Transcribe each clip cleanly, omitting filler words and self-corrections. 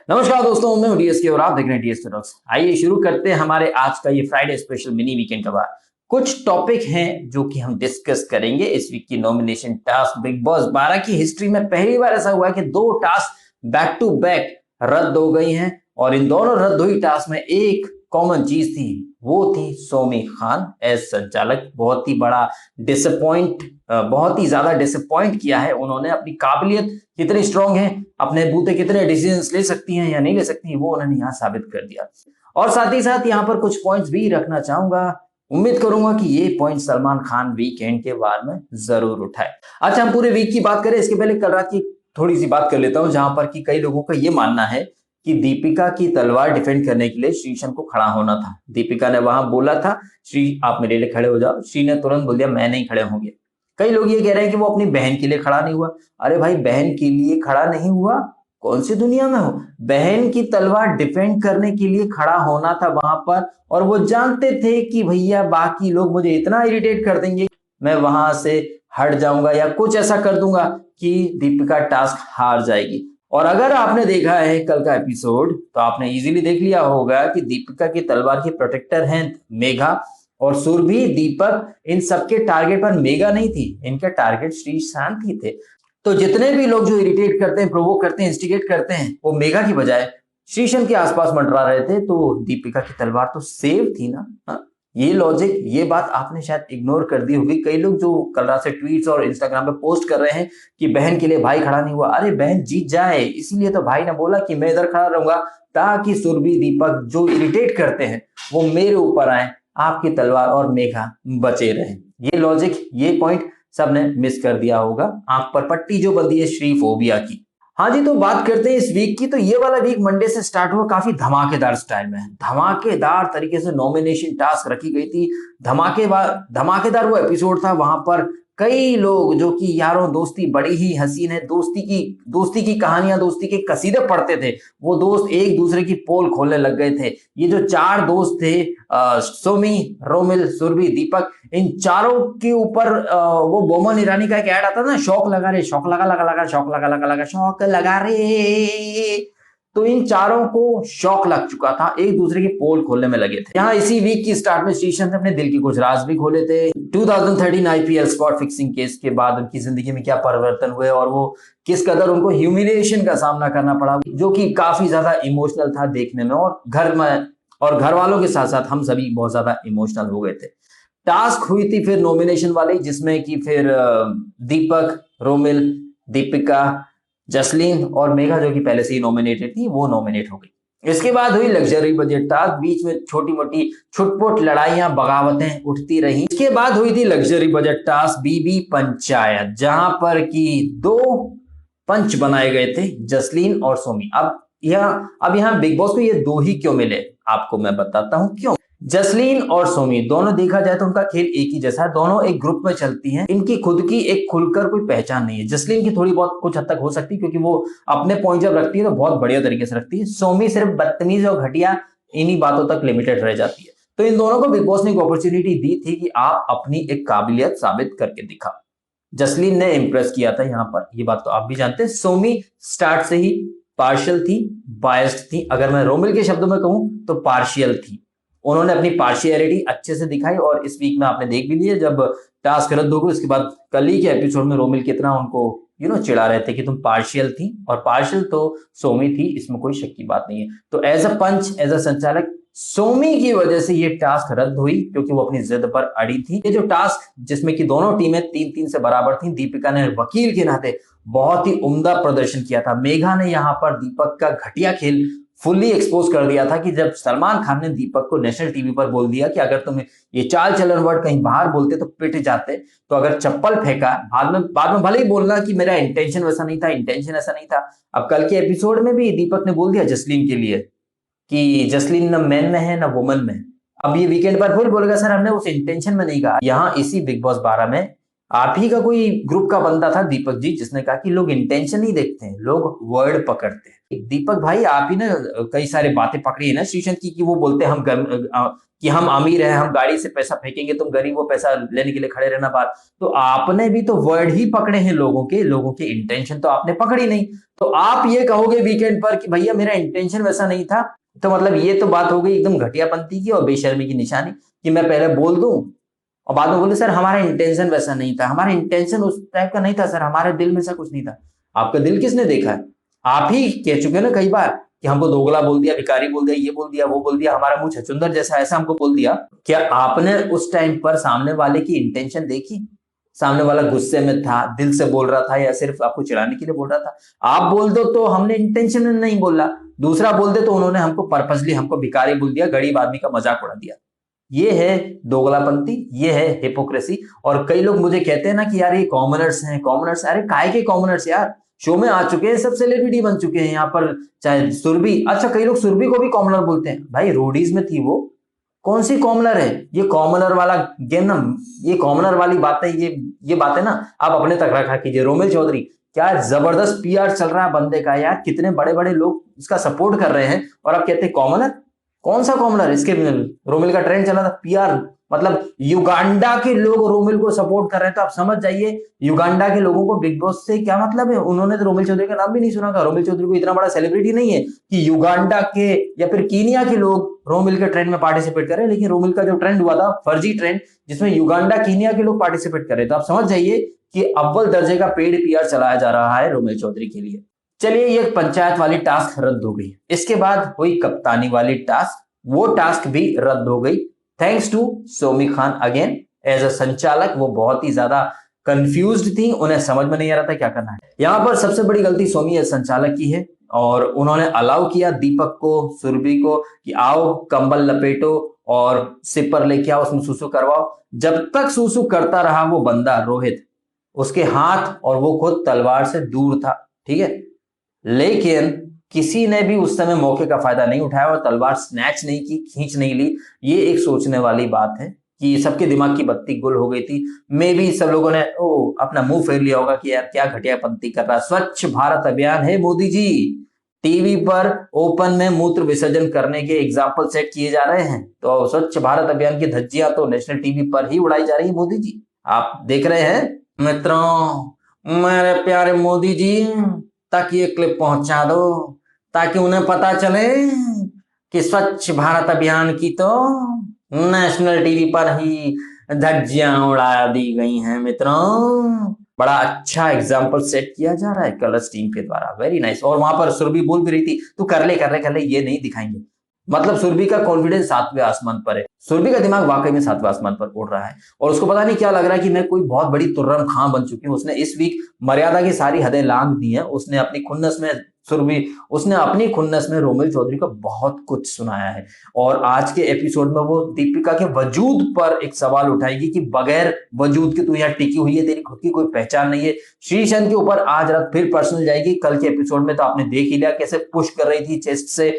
नमस्कार दोस्तों, मैं हूं डीएसके और आप देख रहे हैं डीएसके टॉक्स। आइए शुरू करते हैं हमारे आज का ये फ्राइडे स्पेशल मिनी वीकेंड का बार। कुछ टॉपिक हैं जो कि हम डिस्कस करेंगे। इस वीक की नॉमिनेशन टास्क बिग बॉस 12 की हिस्ट्री में पहली बार ऐसा हुआ है कि दो टास्क बैक टू बैक रद्द हो गई हैं और इन दोनों रद्द हुई टास्क में एक कॉमन चीज थी, वो थी सोमी खान एज संचालक। बहुत ही ज्यादा डिसअपॉइंट किया है उन्होंने। अपनी काबिलियत कितनी स्ट्रांग है, अपने बूते कितने डिसीजंस ले सकती हैं या नहीं ले सकती हैं, वो उन्होंने यहाँ साबित कर दिया। और साथ ही साथ यहाँ पर कुछ पॉइंट्स भी रखना चाहूंगा। उम्मीद करूंगा कि ये पॉइंट सलमान खान वीकेंड के बाद में जरूर उठाए। अच्छा, हम पूरे वीक की बात करें इसके पहले कल रात की थोड़ी सी बात कर लेता हूं, जहां पर कि कई लोगों का ये मानना है कि दीपिका की तलवार डिफेंड करने के लिए श्रीशन को खड़ा होना था। दीपिका ने वहां बोला था, श्री आप मेरे लिए खड़े हो जाओ। श्री ने तुरंत बोल दिया मैं नहीं खड़े होंगे। कई लोग ये कह रहे हैं कि वो अपनी बहन के लिए खड़ा नहीं हुआ। अरे भाई, बहन के लिए खड़ा नहीं हुआ? कौन सी दुनिया में हो? बहन की तलवार डिफेंड करने के लिए खड़ा होना था वहां पर। और वो जानते थे कि भैया बाकी लोग मुझे इतना इरिटेट कर देंगे, मैं वहां से हट जाऊंगा या कुछ ऐसा कर दूंगा कि दीपिका टास्क हार जाएगी। और अगर आपने देखा है कल का एपिसोड तो आपने इजीली देख लिया होगा कि दीपिका की तलवार की प्रोटेक्टर हैं मेघा और सुरभि, दीपक। इन सबके टारगेट पर मेगा नहीं थी, इनके टारगेट श्रीशांत ही थे। तो जितने भी लोग जो इरिटेट करते हैं, प्रोवोक करते हैं, इंस्टिगेट करते हैं, वो मेगा की बजाय श्रीशांत के आसपास मंडरा रहे थे। तो दीपिका की तलवार तो सेव थी ना। हाँ? ये लॉजिक, ये बात आपने शायद इग्नोर कर दी होगी। कई लोग जो कल रात से ट्वीट्स और इंस्टाग्राम पे पोस्ट कर रहे हैं कि बहन के लिए भाई खड़ा नहीं हुआ। अरे बहन जीत जाए इसीलिए तो भाई ने बोला कि मैं इधर खड़ा रहूंगा ताकि सुरभि, दीपक जो इरिटेट करते हैं वो मेरे ऊपर आए, आपकी तलवार और मेघा बचे रहे। ये लॉजिक, ये पॉइंट सबने मिस कर दिया होगा। आंख पर पट्टी जो बंधी है श्री फोबिया की। हाँ जी, तो बात करते हैं इस वीक की। तो ये वाला वीक मंडे से स्टार्ट हुआ काफी धमाकेदार स्टाइल में। धमाकेदार तरीके से नॉमिनेशन टास्क रखी गई थी। धमाकेदार वो एपिसोड था। वहां पर कई लोग जो कि यारों दोस्ती बड़ी ही हसीन है, दोस्ती की कहानियां, दोस्ती के कसीदे पढ़ते थे, वो दोस्त एक दूसरे की पोल खोलने लग गए थे। ये जो चार दोस्त थे, सोमी, रोमिल, सुरभि, दीपक, इन चारों के ऊपर वो बोमन ईरानी का एक ऐड आता था ना, शौक लगा रे, शौक लगा लगा लगा, शौक लगा लगा लगा, शौक लगा रे। तो इन चारों को शौक लग चुका था, एक दूसरे की पोल खोलने में लगे थे। यहाँ इसी वीक की स्टार्ट में श्रीशांत ने अपने दिल की कुछ राज भी खोले थे। 2013 आईपीएल स्पॉट फिक्सिंग केस के बाद उनकी जिंदगी में क्या परिवर्तन हुए और वो किस कदर उनको ह्यूमिलिएशन का सामना करना पड़ा, जो कि काफी ज्यादा इमोशनल था देखने में। और घर वालों के साथ साथ हम सभी बहुत ज्यादा इमोशनल हो गए थे। टास्क हुई थी फिर नॉमिनेशन वाली, जिसमें कि फिर दीपक, रोमिल, दीपिका, जसलीन और मेघा जो कि पहले से ही नॉमिनेटेड थी, वो नॉमिनेट हो गई। इसके बाद हुई लग्जरी बजट टास्क। बीच में छोटी मोटी छुटपुट लड़ाइयां, बगावतें उठती रही। इसके बाद हुई थी लग्जरी बजट टास्क बीबी पंचायत, जहां पर कि दो पंच बनाए गए थे, जसलीन और सोमी। अब यहाँ बिग बॉस को ये दो ही क्यों मिले, आपको मैं बताता हूँ क्यों। जसलीन और सोमी दोनों देखा जाए तो उनका खेल एक ही जैसा है। दोनों एक ग्रुप में चलती हैं। इनकी खुद की एक खुलकर कोई पहचान नहीं है। जसलीन की थोड़ी बहुत कुछ हद तक हो सकती है, क्योंकि वो अपने पॉइंट जब रखती है तो बहुत बढ़िया तरीके से रखती है। सोमी सिर्फ बदतमीज और घटिया इन्हीं बातों तक लिमिटेड रह जाती है। तो इन दोनों को बिग बॉस ने एक अपॉर्चुनिटी दी थी कि आप अपनी एक काबिलियत साबित करके दिखा। जसलीन ने इंप्रेस किया था यहाँ पर, ये बात तो आप भी जानते हैं। सोमी स्टार्ट से ही पार्शियल थी, बायस्ड थी। अगर मैं रोमिल के शब्दों में कहूं तो पार्शियल थी। उन्होंने अपनी पार्शियलिटी अच्छे से दिखाई और इस वीक में आपने देख भी लिया, जब टास्क रद्द हो गई उसके बाद कल ही के एपिसोड में रोमिल कितना उनको चिढ़ा रहे थे कि तुम पार्शियल थी, और पार्शियल तो सोमी थी, इसमें कोई शक की बात नहीं है। तो as a punch, as a संचालक, सोमी की वजह से ये टास्क रद्द हुई, क्योंकि वो अपनी जिद पर अड़ी थी। ये जो टास्क जिसमें कि दोनों टीमें 3-3 से बराबर थी, दीपिका ने वकील के नाते बहुत ही उम्दा प्रदर्शन किया था। मेघा ने यहाँ पर दीपक का घटिया खेल फुल्ली एक्सपोज कर दिया था कि जब सलमान खान ने दीपक को नेशनल टीवी पर बोल दिया कि अगर तुम ये चाल चलन वर्ड कहीं बाहर बोलते तो पिट जाते, तो अगर चप्पल फेंका, बाद में भले ही बोलना कि मेरा इंटेंशन वैसा नहीं था, इंटेंशन ऐसा नहीं था। अब कल के एपिसोड में भी दीपक ने बोल दिया जसलीन के लिए कि जसलीन न मैन में है न वुमन में। अब ये वीकेंड पर फिर बोलेगा सर हमने उस इंटेंशन में नहीं कहा। यहाँ इसी बिग बॉस 12 में आप ही का कोई ग्रुप का बंदा था दीपक जी, जिसने कहा कि लोग इंटेंशन नहीं देखते हैं, लोग वर्ड पकड़ते हैं। दीपक भाई, आप ही ने कई सारी बातें पकड़ी है ना श्रीशंत की, कि वो बोलते हैं कि हम अमीर हैं, हम गाड़ी से पैसा फेंकेंगे, तुम गरीब हो, पैसा लेने के लिए खड़े रहना बात। तो आपने भी तो वर्ड ही पकड़े हैं लोगों के इंटेंशन तो आपने पकड़ी नहीं। तो आप ये कहोगे वीकेंड पर कि भैया मेरा इंटेंशन वैसा नहीं था, तो मतलब ये तो बात हो गई एकदम घटियापंती की और बेशर्मी की निशानी, कि मैं पहले बोल दूं और बाद में बोले सर हमारा इंटेंशन वैसा नहीं था, हमारा इंटेंशन उस टाइप का नहीं था सर, हमारे दिल में ऐसा कुछ नहीं था। आपका दिल किसने देखा है? आप ही कह चुके ना कई बार कि हमको दोगला बोल दिया, भिखारी बोल दिया, ये बोल दिया, वो बोल दिया, हमारा मुंह छछूंदर जैसा, ऐसा हमको बोल दिया। क्या आपने उस टाइम पर सामने वाले की इंटेंशन देखी? सामने वाला गुस्से में था, दिल से बोल रहा था, या सिर्फ आपको चिढ़ाने के लिए बोल रहा था? आप बोल दो तो हमने इंटेंशन में नहीं बोला, दूसरा बोल दे तो उन्होंने हमको पर्पसली हमको भिखारी बोल दिया, गरीब आदमी का मजाक उड़ा दिया। ये है दोगलापंती, ये है हिपोक्रेसी। और कई लोग मुझे कहते हैं ना कि यार ये कॉमनर्स हैं, कॉमनर्स। अरे काहे के कॉमनर्स यार, शो में आ चुके हैं, सब सेलिब्रिटी बन चुके हैं यहाँ पर। चाहे सुरभि, अच्छा कई लोग सुरभि को भी कॉमनर बोलते हैं। भाई रोडीज में थी वो, कौन सी कॉमनर है? ये कॉमनर वाला गेम ना, ये कॉमनर वाली बातें, ये बातें ना आप अपने तक रखा कीजिए। रोमिल चौधरी, क्या जबरदस्त पीआर चल रहा है बंदे का यार, कितने बड़े बड़े लोग इसका सपोर्ट कर रहे हैं, और आप कहते हैं कॉमनर। कौन सा कॉमनर? इसके रोमिल का ट्रेंड चला था पीआर, मतलब युगांडा के लोग रोमिल को सपोर्ट कर रहे हैं। तो आप समझ जाइए युगांडा के लोगों को बिग बॉस से क्या मतलब है। उन्होंने तो रोमिल चौधरी का नाम भी नहीं सुना था। रोमिल चौधरी को इतना बड़ा सेलिब्रिटी नहीं है कि युगांडा के या फिर कीनिया के लोग रोमिल के ट्रेंड में पार्टिसिपेट कर रहे हैं। लेकिन रोमिल का जो ट्रेंड हुआ था, फर्जी ट्रेंड, जिसमें युगांडा कीनिया के लोग पार्टिसिपेट कर रहे हैं, तो आप समझ जाइए कि अव्वल दर्जे का पेड पीआर चलाया जा रहा है रोमिल चौधरी के लिए। चलिए, ये पंचायत वाली टास्क रद्द हो गई। इसके बाद हुई कप्तानी वाली टास्क, वो टास्क भी रद्द हो गई। Thanks to Somi Khan again as a संचालक। वो बहुत ही ज्यादा कंफ्यूज्ड थी, उन्हें समझ में नहीं आ रहा था क्या करना है। यहां पर सबसे बड़ी गलती सोमी एज संचालक की है, और उन्होंने अलाउ किया दीपक को, सुरभि को कि आओ कंबल लपेटो और सिपर लेके आओ, उसमें सुसु करवाओ। जब तक सुसु करता रहा वो बंदा रोहित, उसके हाथ और वो खुद तलवार से दूर था, ठीक है। लेकिन किसी ने भी उस समय मौके का फायदा नहीं उठाया और तलवार स्नैच नहीं की, खींच नहीं ली। ये एक सोचने वाली बात है कि सबके दिमाग की बत्ती गुल हो गई थी। मे भी सब लोगों ने अपना मुंह फेर लिया होगा कि यार क्या घटियापंती कर रहा है। स्वच्छ भारत अभियान है मोदी जी, टीवी पर ओपन में मूत्र विसर्जन करने के एग्जाम्पल सेट किए जा रहे हैं, तो स्वच्छ भारत अभियान की धज्जियां तो नेशनल टीवी पर ही उड़ाई जा रही है मोदी जी, आप देख रहे हैं। मित्रों, मेरे प्यारे मोदी जी, तक ये क्लिप पहुंचा दो ताकि उन्हें पता चले कि स्वच्छ भारत अभियान की तो नेशनल टीवी पर ही धज्जियां उड़ा दी गई हैं। मित्रों, बड़ा अच्छा एग्जाम्पल सेट किया जा रहा है कलर्स टीम के द्वारा, वेरी नाइस। और वहां पर सुरभि बोल भी रही थी तू कर ले, ये नहीं दिखाएंगे। मतलब सुरभि का कॉन्फिडेंस सातवें आसमान पर है, सुरभि का दिमाग वाकई में सातवें आसमान पर उड़ रहा है, और उसको पता नहीं क्या लग रहा है कि मैं कोई बहुत बड़ी तुर्रम खां बन चुकी हूँ। उसने इस वीक मर्यादा की सारी हदें लांघ दी है। उसने अपनी खुन्नस में रोमिल चौधरी को बहुत कुछ सुनाया है, और आज के एपिसोड में वो दीपिका के वजूद पर एक सवाल उठाएगी कि बगैर वजूद के तू यहाँ टिकी हुई है, तेरी खुद की कोई पहचान नहीं है। श्रीशंत के ऊपर आज रात फिर पर्सनल जाएगी। कल के एपिसोड में तो आपने देख ही लिया कैसे पुश कर रही थी चेस्ट से,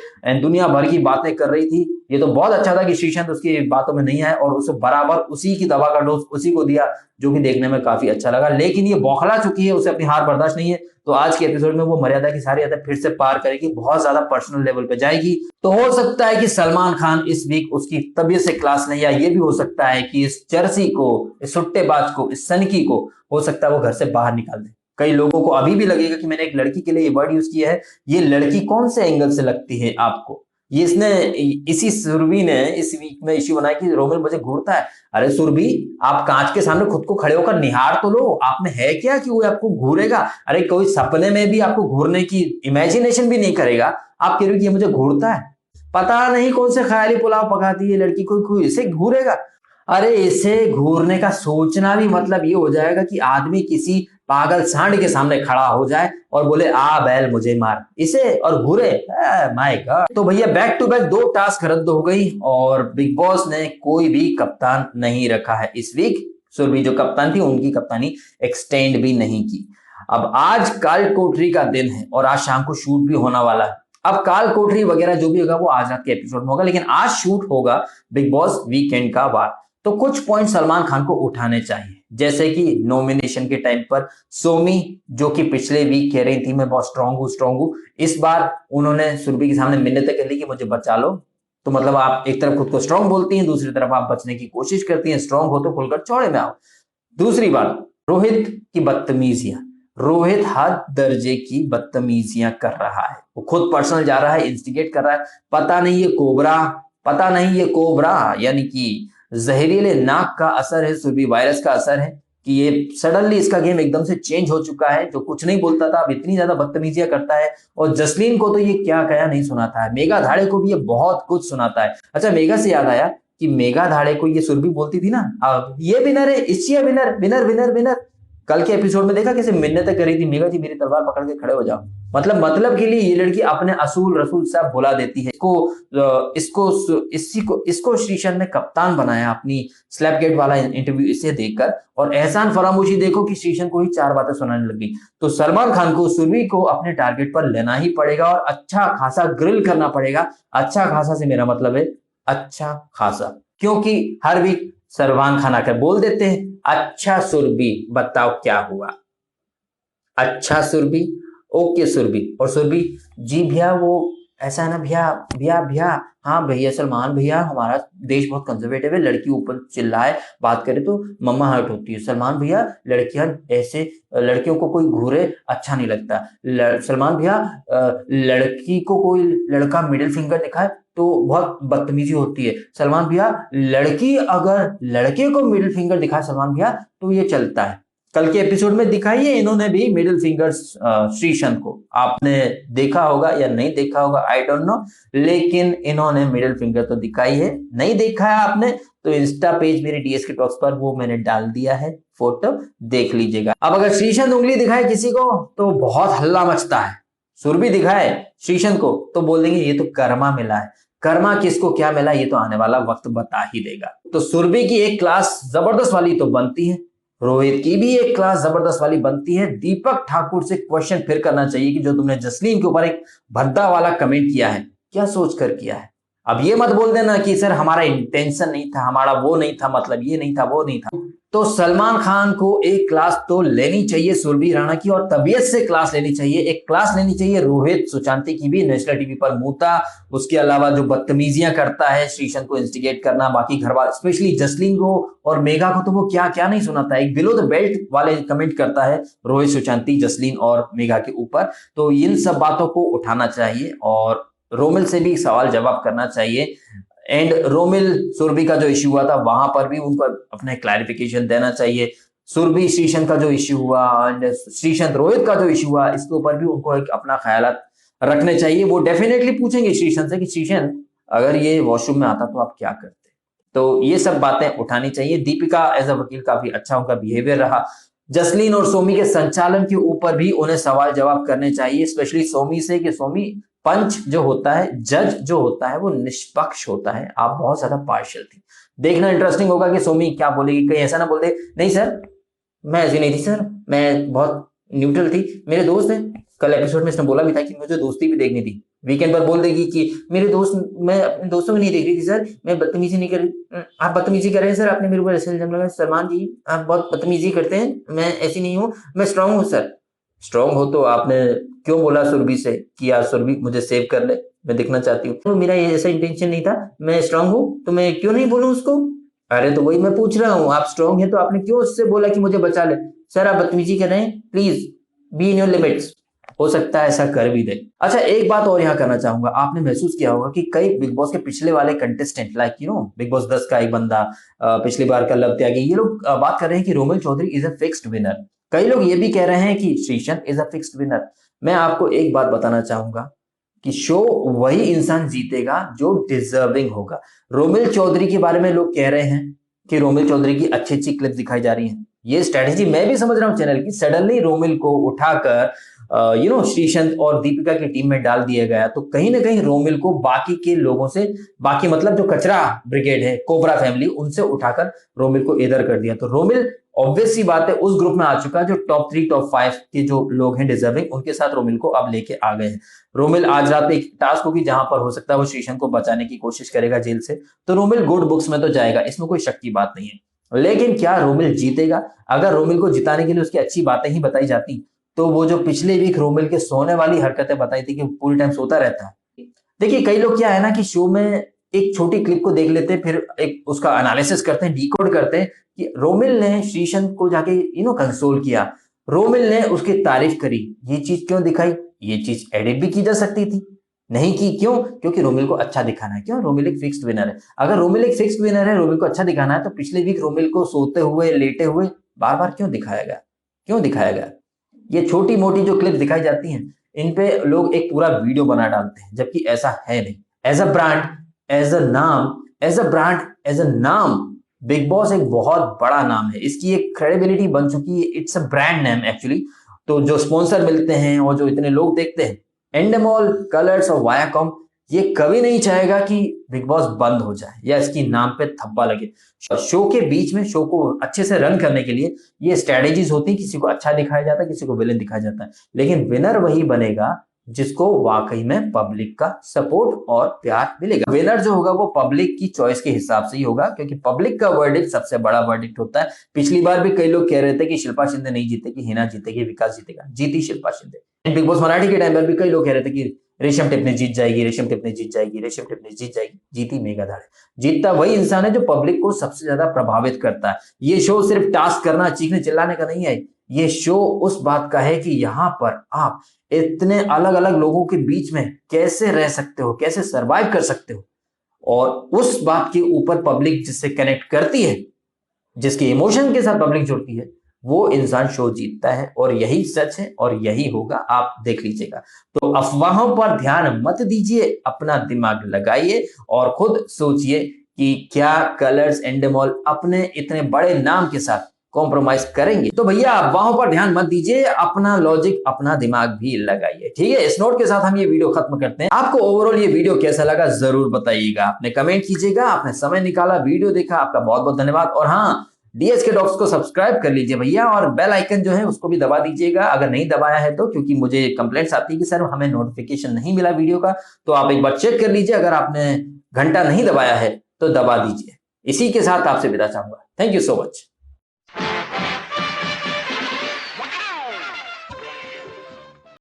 दुनिया भर की बातें कर रही थी। ये तो बहुत अच्छा था कि श्रीशंत उसकी बातों में नहीं आए और उसे बराबर उसी की दवा का डोज उसी को दिया, जो कि देखने में काफी अच्छा लगा। लेकिन ये बौखला चुकी है, उसे अपनी हार बर्दाश्त नहीं है, तो आज के एपिसोड में वो मर्यादा की सारी हदें फिर से पार करेगी, बहुत ज्यादा पर्सनल लेवल पे जाएगी। तो हो सकता है कि सलमान खान इस वीक उसकी तबीयत से क्लास नहीं, या ये भी हो सकता है कि इस चर्सी को, इस सुट्टेबाज को, इस सनकी को हो सकता है वो घर से बाहर निकाल दे। कई लोगों को अभी भी लगेगा कि मैंने एक लड़की के लिए ये वर्ड यूज किया है, ये लड़की कौन से एंगल से लगती है आपको? ये इसी सुरभि ने इस वीक में इश्यू बनाया कि रोमिल मुझे घूरता है। अरे सुरभि, आप कांच के सामने खुद को खड़े होकर निहार तो लो, आप में है क्या कि वो आपको घूरेगा? अरे कोई सपने में भी आपको घूरने की इमेजिनेशन भी नहीं करेगा, आप कह रहे हो कि ये मुझे घूरता है। पता नहीं कौन से ख्याली पुलाव पकाती है लड़की, कोई इसे घूरेगा? अरे इसे घूरने का सोचना भी मतलब ये हो जाएगा कि आदमी किसी पागल सांड के सामने खड़ा हो जाए और बोले आ बैल मुझे मार, इसे और घूरे। My God. तो भैया बैक टू बैक 2 टास्क रद्द हो गई, और बिग बॉस ने कोई भी कप्तान नहीं रखा है इस वीक। सुरभि जो कप्तान थी उनकी कप्तानी एक्सटेंड भी नहीं की। अब आज काल कोठरी का दिन है और आज शाम को शूट भी होने वाला है। अब काल कोठरी वगैरह जो भी होगा वो आज रात के एपिसोड में होगा, लेकिन आज शूट होगा बिग बॉस वीकेंड का वार। तो कुछ पॉइंट सलमान खान को उठाने चाहिए। जैसे कि नॉमिनेशन के टाइम पर सोमी, जो कि पिछले वीक कह रही थी मैं बहुत स्ट्रांग हूं, इस बार उन्होंने सुरभि के सामने मिन्नतें कर ली कि मुझे बचा लो। तो मतलब आप एक तरफ खुद को स्ट्रांग बोलती हैं, दूसरी तरफ आप बचने की कोशिश करती हैं। स्ट्रांग हो तो खुलकर चौड़े में आओ। दूसरी बात, रोहित की बदतमीजियां। रोहित हद दर्जे की बदतमीजियां कर रहा है, वो खुद पर्सनल जा रहा है, इंस्टिगेट कर रहा है। पता नहीं ये कोबरा यानी कि जहरीले नाक का असर है, सुरभि वायरस का असर है कि ये सडनली इसका गेम एकदम से चेंज हो चुका है। जो कुछ नहीं बोलता था अब इतनी ज्यादा बदतमीजियां करता है। और जसलीन को तो ये क्या क्या नहीं सुनाता है, मेघा धाड़े को भी ये बहुत कुछ सुनाता है। अच्छा, मेघा से याद आया कि मेघा धाड़े को ये सुरभि बोलती थी ना, ये विनर है, इच्छिया विनर विनर विनर विनर। कल के एपिसोड में देखा कैसे मिन्नतें करी थी, मेघा जी मेरी तलवार पकड़ के खड़े हो जाओ। मतलब के लिए ये लड़की अपने असूल रसूल सब भुला देती है। इसको श्रीशन ने कप्तान बनाया अपनी स्लैपगेट वाला इंटरव्यू इसे देखकर। और एहसान फरामोशी देखो कि श्रीशन को ही 4 बातें सुनाने लगी। तो सलमान खान को सुरभि को अपने टारगेट पर लेना ही पड़ेगा और अच्छा खासा ग्रिल करना पड़ेगा। अच्छा खासा से मेरा मतलब है अच्छा खासा, क्योंकि हर वीक सलमान खान आकर बोल देते हैं अच्छा सुरभि बताओ क्या हुआ। अच्छा सुरभि, ओके सुरभि। और सुरभि, जी भैया वो ऐसा है ना भैया भैया भैया, हाँ भैया सलमान भैया हमारा देश बहुत कंजर्वेटिव है, लड़की ऊपर चिल्लाए बात करे तो मम्मा हर्ट होती है। सलमान भैया लड़कियां ऐसे, लड़कियों को कोई घूरे अच्छा नहीं लगता। सलमान भैया लड़की को कोई लड़का मिडिल फिंगर दिखाए तो बहुत बदतमीजी होती है। सलमान भैया लड़की अगर लड़के को मिडिल फिंगर दिखाए सलमान भैया तो ये चलता है। कल के एपिसोड में दिखाई है इन्होंने भी मिडिल फिंगर श्रीशन को, आपने देखा होगा या नहीं देखा होगा आई डोंट नो, लेकिन इन्होंने मिडिल फिंगर तो दिखाई है। नहीं देखा है आपने तो इंस्टा पेज मेरे डीएसके टॉक्स पर वो मैंने डाल दिया है, फोटो देख लीजिएगा। अब अगर श्रीशन उंगली दिखाए किसी को तो बहुत हल्ला मचता है। सुरभि दिखाए श्रीशन को तो बोल देंगे ये तो कर्मा मिला है। कर्मा किसको क्या मिला ये तो आने वाला वक्त बता ही देगा। तो सुरभि की एक क्लास जबरदस्त वाली तो बनती है, रोहित की भी एक क्लास जबरदस्त वाली बनती है। दीपक ठाकुर से क्वेश्चन फिर करना चाहिए कि जो तुमने जसलीन के ऊपर एक भद्दा वाला कमेंट किया है क्या सोच कर किया है। अब ये मत बोल देना कि सर हमारा इंटेंशन नहीं था, हमारा वो नहीं था, मतलब ये नहीं था वो नहीं था। तो सलमान खान को एक क्लास तो लेनी चाहिए सुरभि राणा की, और तबीयत से क्लास लेनी चाहिए। एक क्लास लेनी चाहिए रोहित सुशांति की भी, नेशनल टीवी पर मुता। उसके अलावा जो बदतमीजियां करता है, श्रीशन को इंस्टिगेट करना, बाकी घर वाले स्पेशली जसलीन को और मेघा को तो वो क्या क्या नहीं सुनाता है। एक बिलो द बेल्ट वाले कमेंट करता है रोहित सुशांति जसलीन और मेघा के ऊपर। तो इन सब बातों को उठाना चाहिए और रोमिल से भी सवाल जवाब करना चाहिए। एंड रोमिल सुरभि का जो इश्यू हुआ था वहां पर भी उनको अपने क्लैरिफिकेशन देना चाहिए। सुरभि श्रीशन का जो इश्यू हुआ एंड श्रीशन रोहित का जो इश्यू हुआ इसके ऊपर भी उनको एक अपना ख्यालात रखने चाहिए। वो डेफिनेटली पूछेंगे श्रीशन से कि श्रीशन अगर ये वॉशरूम में आता तो आप क्या करते। तो ये सब बातें उठानी चाहिए। दीपिका एज अ वकील काफी अच्छा उनका बिहेवियर रहा। जसलीन और सोमी के संचालन के ऊपर भी उन्हें सवाल जवाब करने चाहिए, स्पेशली सोमी से कि सोमी पंच जो होता है, जज जो होता है वो निष्पक्ष होता है, आप बहुत ज्यादा पार्शियल थी। देखना इंटरेस्टिंग होगा कि सोमी क्या बोलेगी। कहीं ऐसा ना बोल दे नहीं सर मैं ऐसी नहीं थी सर, मैं बहुत न्यूट्रल थी, मेरे दोस्त हैं। कल एपिसोड में इसने बोला भी था कि मुझे दोस्ती भी देखनी थी। वीकेंड पर बोल देगी कि मेरे दोस्त, मैं अपने दोस्तों को नहीं देख रही थी सर, मैं बदतमीजी नहीं कर रही। आप बदतमीजी कर रहे हैं सर, आपने मेरे ऊपर ऐसे इल्जाम लगाया। सलमान जी आप बहुत बदतमीजी करते हैं, मैं ऐसी नहीं हूँ, मैं स्ट्रांग हूँ सर। स्ट्रांग हो तो आपने क्यों बोला सुरभि से कि यार सुरभि मुझे सेव कर ले, मैं देखना चाहती हूँ। तो मेरा ये ऐसा इंटेंशन नहीं था, मैं स्ट्रांग हूँ तो मैं क्यों नहीं बोलूँ उसको। अरे तो वही मैं पूछ रहा हूँ, आप स्ट्रांग है तो आपने क्यों उससे बोला कि मुझे बचा ले। सर आप बदतमीजी कर रहे हैं, please be in your limits. हो सकता है ऐसा कर भी दे। अच्छा एक बात और यहाँ करना चाहूंगा, आपने महसूस किया होगा कि कई बिग बॉस के पिछले वाले contestant like you know big boss 10 का एक बंदा, पिछली बार का लव त्यागी, ये लोग बात कर रहे हैं कि Romil Chaudhary is a fixed winner. कई लोग ये भी कह रहे हैं कि Sreesanth is a fixed winner. मैं आपको एक बात बताना चाहूंगा कि शो वही इंसान जीतेगा जो डिजर्विंग होगा। रोमिल चौधरी के बारे में लोग कह रहे हैं कि रोमिल चौधरी की अच्छी अच्छी क्लिप दिखाई जा रही हैं। ये स्ट्रेटेजी मैं भी समझ रहा हूँ चैनल की। सडनली रोमिल को उठाकर श्रीशंत और दीपिका की टीम में डाल दिया गया तो कहीं ना कहीं रोमिल को बाकी के लोगों से, बाकी मतलब जो कचरा ब्रिगेड है, कोबरा फैमिली, उनसे उठाकर रोमिल को इधर कर दिया। तो रोमिल ऑब्वियस सी बात है उस ग्रुप में आ चुका है जो टॉप 3 टॉप 5 के जो लोग हैं डिजर्विंग, उनके साथ रोमिल को अब लेके आ गए हैं। रोमिल आज रात एक टास्क होगी जहां पर हो सकता है वो श्रीशंत को बचाने की कोशिश करेगा जेल से, तो रोमिल गुड बुक्स में तो जाएगा, इसमें कोई शक की बात नहीं है। लेकिन क्या रोमिल जीतेगा? अगर रोमिल को जिताने के लिए उसकी अच्छी बातें ही बताई जाती तो वो जो पिछले वीक रोमिल के सोने वाली हरकतें बताई थी कि पूरी टाइम सोता रहता है। देखिए कई लोग क्या है ना कि शो में एक छोटी क्लिप को देख लेते हैं, फिर एक उसका एनालिसिस करते हैं, डिकोड करते हैं कि रोमिल ने श्रीसंत को जाके कंसोल किया, रोमिल ने उसकी तारीफ करी। ये चीज क्यों दिखाई? ये चीज एडिट भी की जा सकती थी, नहीं की। क्यों? क्योंकि रोमिल को अच्छा दिखाना है। क्यों? रोमिल एक फिक्स्ड विनर है। अगर रोमिल एक फिक्स्ड विनर है, रोमिल को अच्छा दिखाना है, तो पिछले वीक रोमिल को सोते हुए, लेटे हुए बार बार क्यों दिखाया गया? क्यों दिखाया गया? ये छोटी मोटी जो क्लिप दिखाई जाती हैं, इन पे लोग एक पूरा वीडियो बना डालते हैं, जबकि ऐसा है नहीं। As a brand, as a नाम, as a brand, as a नाम, बिग बॉस एक बहुत बड़ा नाम है। इसकी एक क्रेडिबिलिटी बन चुकी है। It's a brand name actually. तो जो स्पॉन्सर मिलते हैं और जो इतने लोग देखते हैं, एंडेमॉल, कलर्स और वायाकॉम, ये कभी नहीं चाहेगा कि बिग बॉस बंद हो जाए या इसकी नाम पे थप्पा लगे। शो के बीच में शो को अच्छे से रन करने के लिए ये स्ट्रेटेजीज होती है। किसी को अच्छा दिखाया जाता है, किसी को विलेन दिखाया जाता है, लेकिन विनर वही बनेगा जिसको वाकई में पब्लिक का सपोर्ट और प्यार मिलेगा। विनर जो होगा वो पब्लिक की चॉइस के हिसाब से ही होगा, क्योंकि पब्लिक का वर्डिक्ट सबसे बड़ा वर्डिक्ट होता है। पिछली बार भी कई लोग कह रहे थे कि शिल्पा शिंदे नहीं जीतेगी, हिना जीतेगी, विकास जीतेगा। जीती शिल्पा शिंदे। बिग बॉस मराठी के टाइम पर भी कई लोग कह रहे थे कि रेशम टिप्पणी जीत जाएगी, रेशम टिप्पणी जीत जाएगी, रेशम टिप्पणी जीत जाएगी। जीती मेघा धाड़े। जीतता वही इंसान है जो पब्लिक को सबसे ज्यादा प्रभावित करता है। ये शो सिर्फ टास्क करना, चीखने चिल्लाने का नहीं है। ये शो उस बात का है कि यहाँ पर आप इतने अलग अलग लोगों के बीच में कैसे रह सकते हो, कैसे सरवाइव कर सकते हो, और उस बात के ऊपर पब्लिक जिससे कनेक्ट करती है, जिसके इमोशन के साथ पब्लिक जुड़ती है, वो इंसान शो जीतता है। और यही सच है और यही होगा, आप देख लीजिएगा। तो अफवाहों पर ध्यान मत दीजिए, अपना दिमाग लगाइए और खुद सोचिए कि क्या कलर्स एंडेमॉल अपने इतने बड़े नाम के साथ कॉम्प्रोमाइज करेंगे। तो भैया अफवाहों पर ध्यान मत दीजिए, अपना लॉजिक, अपना दिमाग भी लगाइए। ठीक है, इस नोट के साथ हम ये वीडियो खत्म करते हैं। आपको ओवरऑल ये वीडियो कैसा लगा जरूर बताइएगा, आपने कमेंट कीजिएगा। आपने समय निकाला, वीडियो देखा, आपका बहुत बहुत धन्यवाद। और हाँ, डीएसके टॉक्स को सब्सक्राइब कर लीजिए भैया, और बेल आइकन जो है उसको भी दबा दीजिएगा अगर नहीं दबाया है तो, क्योंकि मुझे कंप्लेंट्स आती है कि सर हमें नोटिफिकेशन नहीं मिला वीडियो का। तो आप एक बार चेक कर लीजिए, अगर आपने घंटा नहीं दबाया है तो दबा दीजिए। इसी के साथ आपसे विदा चाहूंगा। Thank you so much.